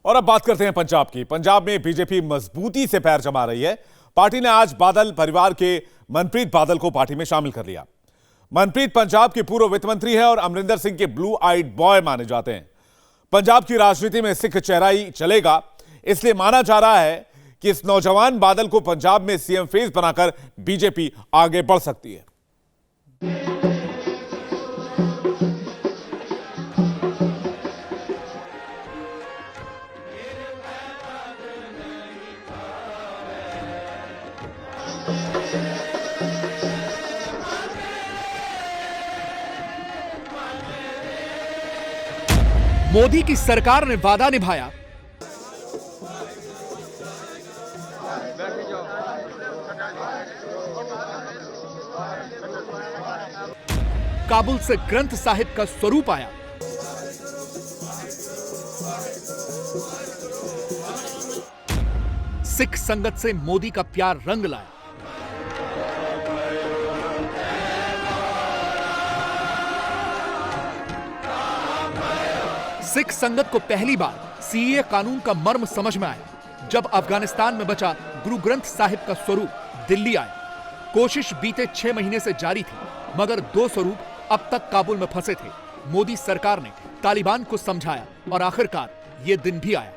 और अब बात करते हैं पंजाब की। पंजाब में बीजेपी मजबूती से पैर जमा रही है। पार्टी ने आज बादल परिवार के मनप्रीत बादल को पार्टी में शामिल कर लिया। मनप्रीत पंजाब के पूर्व वित्त मंत्री है और अमरिंदर सिंह के ब्लू आइड बॉय माने जाते हैं। पंजाब की राजनीति में सिख चेहरा ही चलेगा, इसलिए माना जा रहा है कि इस नौजवान बादल को पंजाब में सीएम फेस बनाकर बीजेपी आगे बढ़ सकती है। मोदी की सरकार ने वादा निभाया। काबुल से ग्रंथ साहिब का स्वरूप आया। सिख संगत से मोदी का प्यार रंग लाया। सिख संगत को पहली बार सीएए कानून का मर्म समझ में आया जब अफगानिस्तान में बचा गुरु ग्रंथ साहिब का स्वरूप दिल्ली आया। कोशिश बीते 6 महीने से जारी थी, मगर 2 स्वरूप अब तक काबुल में फंसे थे। मोदी सरकार ने तालिबान को समझाया और आखिरकार ये दिन भी आया।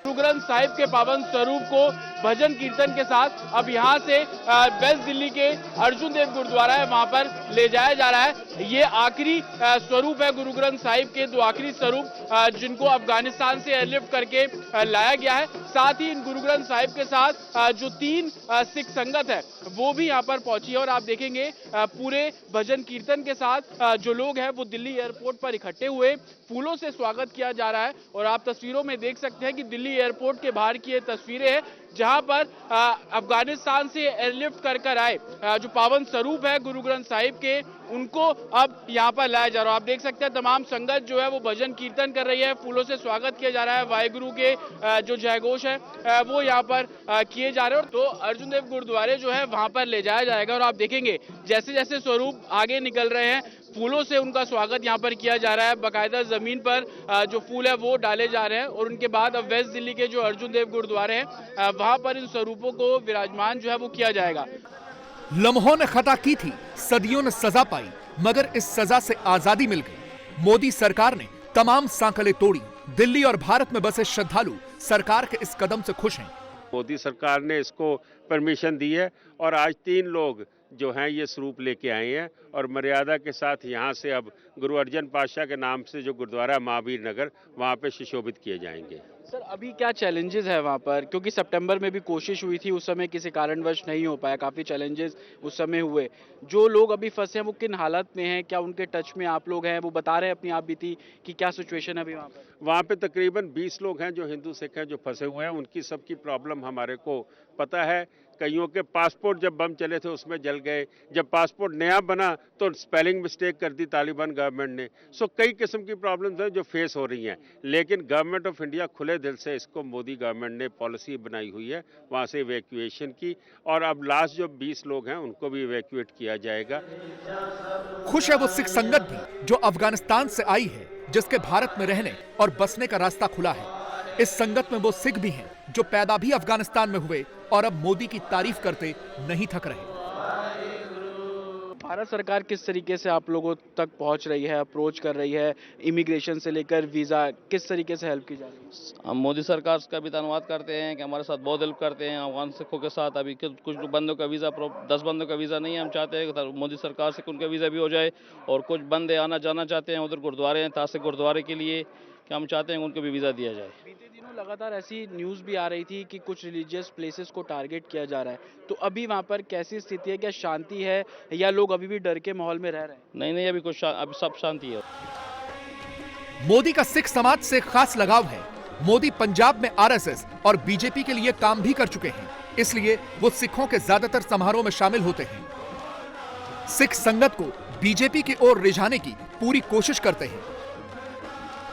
गुरु ग्रंथ साहिब के पावन स्वरूप को भजन कीर्तन के साथ अब यहां से वेस्ट दिल्ली के अर्जुन देव गुरुद्वारा है, वहां पर ले जाया जा रहा है। ये आखिरी स्वरूप है गुरु ग्रंथ साहिब के 2 आखिरी स्वरूप जिनको अफगानिस्तान से एयरलिफ्ट करके लाया गया है। साथ ही इन गुरु ग्रंथ साहिब के साथ जो 3 सिख संगत है वो भी यहाँ पर पहुंची है और आप देखेंगे पूरे भजन कीर्तन के साथ जो लोग हैं वो दिल्ली एयरपोर्ट पर इकट्ठे हुए फूलों से स्वागत किया जा रहा है। और आप तस्वीरों में देख सकते हैं कि दिल्ली एयरपोर्ट के बाहर की ये तस्वीरें हैं जहां पर अफगानिस्तान से एयरलिफ्ट कर आए जो पावन स्वरूप है गुरु ग्रंथ साहिब के, उनको अब यहां पर लाया जा रहा है। आप देख सकते हैं तमाम संगत जो है वो भजन कीर्तन कर रही है, फूलों से स्वागत किया जा रहा है। वाहेगुरु के जो जयघोष है वो यहां पर किए जा रहे हैं। तो अर्जुन देव गुरुद्वारे जो है वहां पर ले जाया जाएगा और आप देखेंगे जैसे जैसे स्वरूप आगे निकल रहे हैं फूलों से उनका स्वागत यहां पर किया जा रहा है। बाकायदा जमीन पर जो फूल है वो डाले जा रहे हैं और उनके बाद अब वेस्ट दिल्ली के जो अर्जुन देव गुरुद्वारे हैं वहां पर इन स्वरूपों को विराजमान जो है वो किया जाएगा। लम्हों ने खता की थी, सदियों ने सजा पाई, मगर इस सजा से आजादी मिल गई। मोदी सरकार ने तमाम सांकलें तोड़ी। दिल्ली और भारत में बसे श्रद्धालु सरकार के इस कदम से खुश हैं। मोदी सरकार ने इसको परमिशन दी है और आज 3 लोग जो हैं ये स्वरूप लेके आए हैं और मर्यादा के साथ यहाँ से अब गुरु अर्जन पातशाह के नाम से जो गुरुद्वारा महावीर नगर वहाँ पे सुशोभित किए जाएंगे। सर अभी क्या चैलेंजेस है वहाँ पर, क्योंकि सितंबर में भी कोशिश हुई थी, उस समय किसी कारणवश नहीं हो पाया, काफ़ी चैलेंजेस उस समय हुए। जो लोग अभी फंसे हैं वो किन हालत में हैं, क्या उनके टच में आप लोग हैं? वो बता रहे हैं अपनी आप बीती कि क्या सिचुएशन है अभी वहाँ पर? वहाँ पे तकरीबन 20 लोग हैं जो हिंदू सिख हैं जो फंसे हुए हैं। उनकी सबकी प्रॉब्लम हमारे को पता है। कईयों के पासपोर्ट जब बम चले थे उसमें जल गए, जब पासपोर्ट नया बना तो स्पेलिंग मिस्टेक कर दी तालिबान गवर्नमेंट ने। सो कई किस्म की प्रॉब्लम्स हैं जो फेस हो रही हैं, लेकिन गवर्नमेंट ऑफ इंडिया खुले दिल से इसको मोदी गवर्नमेंट ने पॉलिसी बनाई हुई है वहाँ से इवैक्यूएशन की और अब लास्ट जो 20 लोग हैं उनको भी इवैक्यूएट किया जाएगा। खुश है वो सिख संगत भी जो अफगानिस्तान से आई है, जिसके भारत में रहने और बसने का रास्ता खुला है। इस संगत में वो सिख भी हैं जो पैदा भी अफगानिस्तान में हुए और अब मोदी की तारीफ करते नहीं थक रहे। भारत सरकार किस तरीके से आप लोगों तक पहुंच रही है, अप्रोच कर रही है, इमिग्रेशन से लेकर वीज़ा, किस तरीके से हेल्प की जा रही है? हम मोदी सरकार का भी धन्यवाद करते हैं कि हमारे साथ बहुत हेल्प करते हैं। अफगान सिखों के साथ अभी कुछ बंदों का वीज़ा 10 बंदों का वीज़ा नहीं है। हम चाहते हैं कि मोदी सरकार से उनका वीज़ा भी हो जाए और कुछ बंदे आना जाना चाहते हैं, उधर गुरुद्वारे हैं, तासिक गुरुद्वारे के लिए कि हम चाहते हैं उनको भी वीज़ा दिया जाए। बीते दिनों लगातार ऐसी न्यूज़ भी आ रही थी कि कुछ रिलीजियस प्लेसेस को टारगेट किया जा रहा है, तो अभी वहाँ पर कैसी स्थिति है? क्या शांति है या लोग अभी भी डर के माहौल में रह रहे हैं? नहीं, अभी अभी सब शांति है। मोदी का सिख समाज से खास लगाव है। मोदी पंजाब में आरएसएस और बीजेपी के लिए काम भी कर चुके हैं, इसलिए वो सिखों के ज्यादातर समारोह में शामिल होते हैं। सिख संगत को बीजेपी की ओर रिझाने की पूरी कोशिश करते हैं।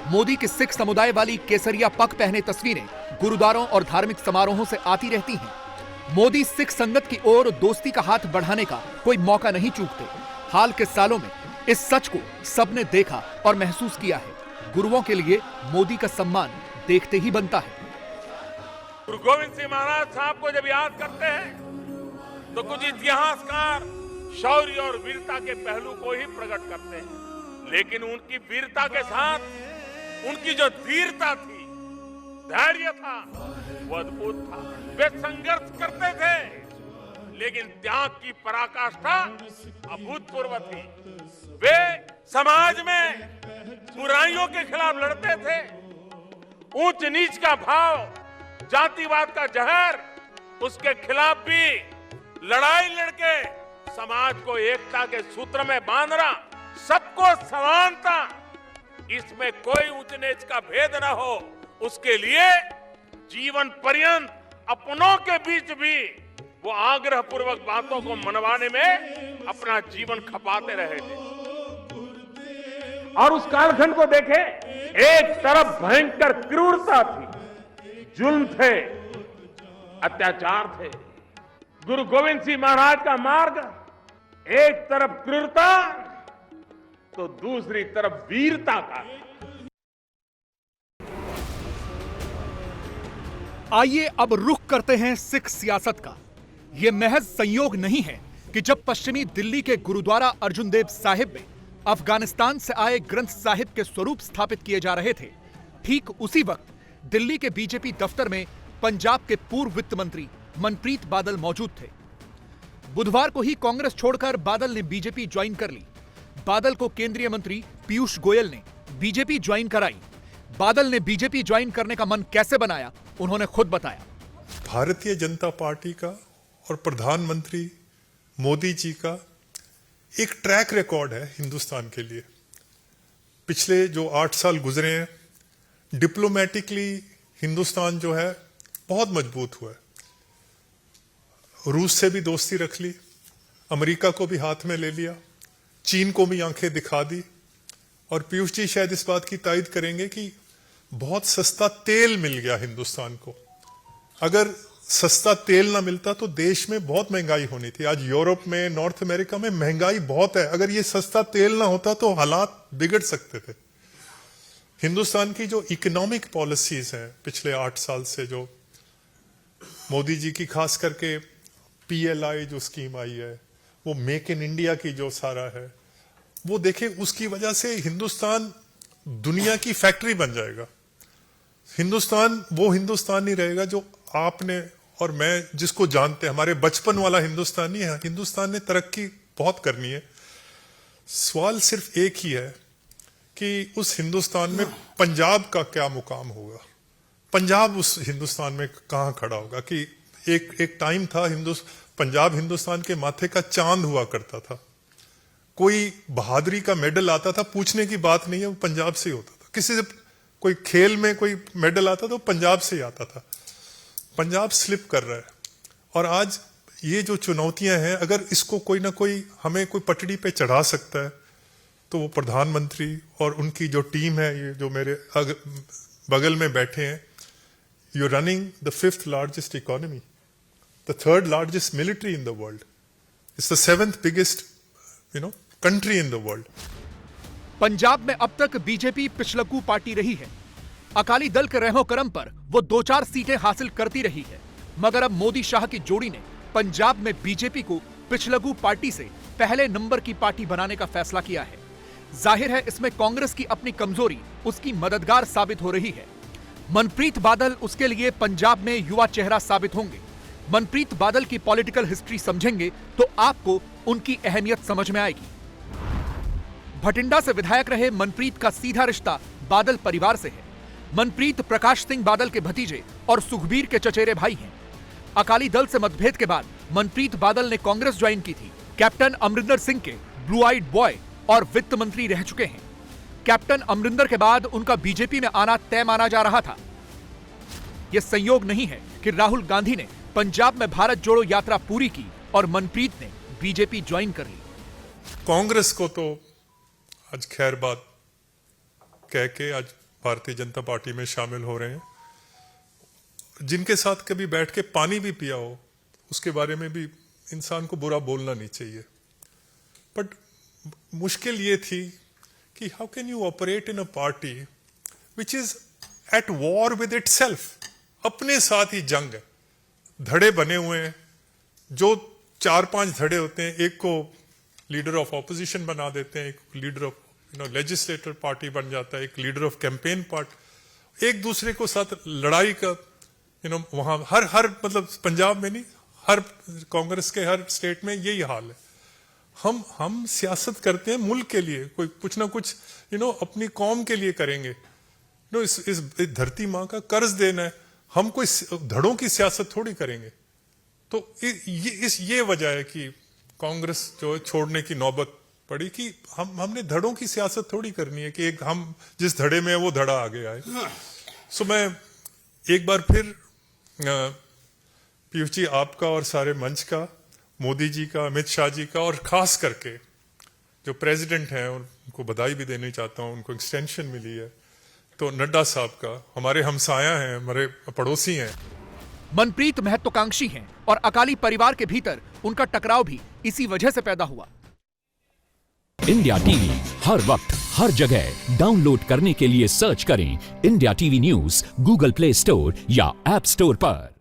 मोदी के सिख समुदाय वाली केसरिया पग पहने तस्वीरें गुरुद्वारों और धार्मिक समारोहों से आती रहती हैं। मोदी सिख संगत की ओर दोस्ती का हाथ बढ़ाने का कोई मौका नहीं चूकते। हाल के सालों में इस सच को सबने देखा और महसूस किया है। गुरुओं के लिए मोदी का सम्मान देखते ही बनता है। गुरु गोविंद सिंह महाराज साहब को जब याद करते हैं तो कुछ इतिहासकार शौर्य और वीरता के पहलू को ही प्रकट करते हैं, लेकिन उनकी वीरता के साथ उनकी जो धीरता थी, धैर्य था, वो अद्भुत था। वे संघर्ष करते थे, लेकिन त्याग की पराकाष्ठा अभूतपूर्व थी। वे समाज में बुराइयों के खिलाफ लड़ते थे। ऊंच नीच का भाव, जातिवाद का जहर, उसके खिलाफ भी लड़ाई लड़के समाज को एकता के सूत्र में बांधना, सबको समानता, इसमें कोई ऊंच नीच का भेद न हो, उसके लिए जीवन पर्यंत अपनों के बीच भी वो आग्रह पूर्वक बातों को मनवाने में अपना जीवन खपाते रहे थे। और उस कालखंड को देखें, एक तरफ भयंकर क्रूरता थी, जुल्म थे, अत्याचार थे। गुरु गोविंद सिंह महाराज का मार्ग एक तरफ क्रूरता तो दूसरी तरफ वीरता का। आइए अब रुख करते हैं सिख सियासत का। यह महज संयोग नहीं है कि जब पश्चिमी दिल्ली के गुरुद्वारा अर्जुन देव साहिब में अफगानिस्तान से आए ग्रंथ साहिब के स्वरूप स्थापित किए जा रहे थे, ठीक उसी वक्त दिल्ली के बीजेपी दफ्तर में पंजाब के पूर्व वित्त मंत्री मनप्रीत बादल मौजूद थे। बुधवार को ही कांग्रेस छोड़कर बादल ने बीजेपी ज्वाइन कर ली। बादल को केंद्रीय मंत्री पीयूष गोयल ने बीजेपी ज्वाइन कराई। बादल ने बीजेपी ज्वाइन करने का मन कैसे बनाया, उन्होंने खुद बताया। भारतीय जनता पार्टी का और प्रधानमंत्री मोदी जी का एक ट्रैक रिकॉर्ड है हिंदुस्तान के लिए। पिछले जो 8 साल गुजरे हैं, डिप्लोमेटिकली हिंदुस्तान जो है बहुत मजबूत हुआ है। रूस से भी दोस्ती रख ली, अमेरिका को भी हाथ में ले लिया, चीन को भी आंखें दिखा दी। और पीयूष जी शायद इस बात की तायद करेंगे कि बहुत सस्ता तेल मिल गया हिंदुस्तान को। अगर सस्ता तेल ना मिलता तो देश में बहुत महंगाई होनी थी। आज यूरोप में, नॉर्थ अमेरिका में महंगाई बहुत है। अगर ये सस्ता तेल ना होता तो हालात बिगड़ सकते थे। हिंदुस्तान की जो इकोनॉमिक पॉलिसीज हैं पिछले 8 साल से, जो मोदी जी की खास करके PLI जो स्कीम आई है, वो मेक इन इंडिया की जो सारा है, वो देखें, उसकी वजह से हिंदुस्तान दुनिया की फैक्ट्री बन जाएगा। हिंदुस्तान वो हिंदुस्तान नहीं रहेगा जो आपने और मैं जिसको जानते हैं, हमारे बचपन वाला हिंदुस्तान नहीं है। हिंदुस्तान ने तरक्की बहुत करनी है। सवाल सिर्फ एक ही है कि उस हिंदुस्तान में पंजाब का क्या मुकाम होगा। पंजाब उस हिंदुस्तान में कहां खड़ा होगा कि एक टाइम था पंजाब हिंदुस्तान के माथे का चांद हुआ करता था। कोई बहादुरी का मेडल आता था, पूछने की बात नहीं है, वो पंजाब से ही होता था। किसी से कोई खेल में कोई मेडल आता था, वो पंजाब से ही आता था। पंजाब स्लिप कर रहा है। और आज ये जो चुनौतियां हैं, अगर इसको कोई ना कोई हमें कोई पटड़ी पे चढ़ा सकता है तो वो प्रधानमंत्री और उनकी जो टीम है, ये जो मेरे बगल में बैठे हैं, you running the 5th largest economy, the 3rd largest military in the world, it's the 7th biggest country in the world. Punjab में अब तक बीजेपी पिछलग्गू पार्टी रही है। अकाली दल के रहमो करम पर वो 2-4 सीटें हासिल करती रही है, मगर अब मोदी शाह की जोड़ी ने पंजाब में बीजेपी को पिछलग्गू पार्टी से पहले नंबर की पार्टी बनाने का फैसला किया है। जाहिर है इसमें कांग्रेस की अपनी कमजोरी उसकी मददगार साबित हो रही है। मनप्रीत बादल उसके लिए पंजाब में युवा चेहरा साबित होंगे। मनप्रीत बादल की पॉलिटिकल हिस्ट्री समझेंगे तो आपको उनकी अहमियत समझ में आएगी। भटिंडा से विधायक रहे मनप्रीत का सीधा रिश्ता बादल परिवार से है। मनप्रीत प्रकाश सिंह बादल के भतीजे और सुखबीर के चचेरे भाई हैं। अकाली दल से मतभेद के बाद मनप्रीत बादल ने कांग्रेस ज्वाइन की थी। कैप्टन अमरिंदर सिंह के ब्लू आइड बॉय और वित्त मंत्री रह चुके हैं। कैप्टन अमरिंदर के बाद उनका बीजेपी में आना तय माना जा रहा था। यह संयोग नहीं है कि राहुल गांधी ने पंजाब में भारत जोड़ो यात्रा पूरी की और मनप्रीत ने बीजेपी ज्वाइन कर ली। कांग्रेस को तो आज खैर बात कह के आज भारतीय जनता पार्टी में शामिल हो रहे हैं। जिनके साथ कभी बैठ के पानी भी पिया हो, उसके बारे में भी इंसान को बुरा बोलना नहीं चाहिए। बट मुश्किल ये थी कि how can you operate in a party which is at war with itself, अपने साथ ही जंग है। धड़े बने हुए हैं, जो 4-5 धड़े होते हैं, एक को लीडर ऑफ ऑपोजिशन बना देते हैं, एक लीडर ऑफ लेजिस्लेटर पार्टी बन जाता है, एक लीडर ऑफ कैंपेन पार्टी, एक दूसरे को साथ लड़ाई का वहां हर मतलब पंजाब में नहीं, हर कांग्रेस के हर स्टेट में यही हाल है। हम सियासत करते हैं मुल्क के लिए, कोई कुछ ना कुछ अपनी कौम के लिए करेंगे। इस धरती माँ का कर्ज देना है, हम कोई धड़ों की सियासत थोड़ी करेंगे। तो ये वजह है कि कांग्रेस जो है छोड़ने की नौबत पड़ी, कि हमने धड़ों की सियासत थोड़ी करनी है कि एक हम जिस धड़े में है वो धड़ा आगे आए। सो मैं एक बार फिर पीयूष जी आपका और सारे मंच का, मोदी जी का, अमित शाह जी का, और खास करके जो प्रेसिडेंट हैं उनको बधाई भी देनी चाहता हूं, उनको एक्सटेंशन मिली है। तो नड्डा साहब का, हमारे हमसाया हैं, हमारे पड़ोसी हैं। मनप्रीत महत्वाकांक्षी हैं और अकाली परिवार के भीतर उनका टकराव भी इसी वजह से पैदा हुआ। इंडिया टीवी हर वक्त हर जगह डाउनलोड करने के लिए सर्च करें India TV news Google play store या ऐप स्टोर पर।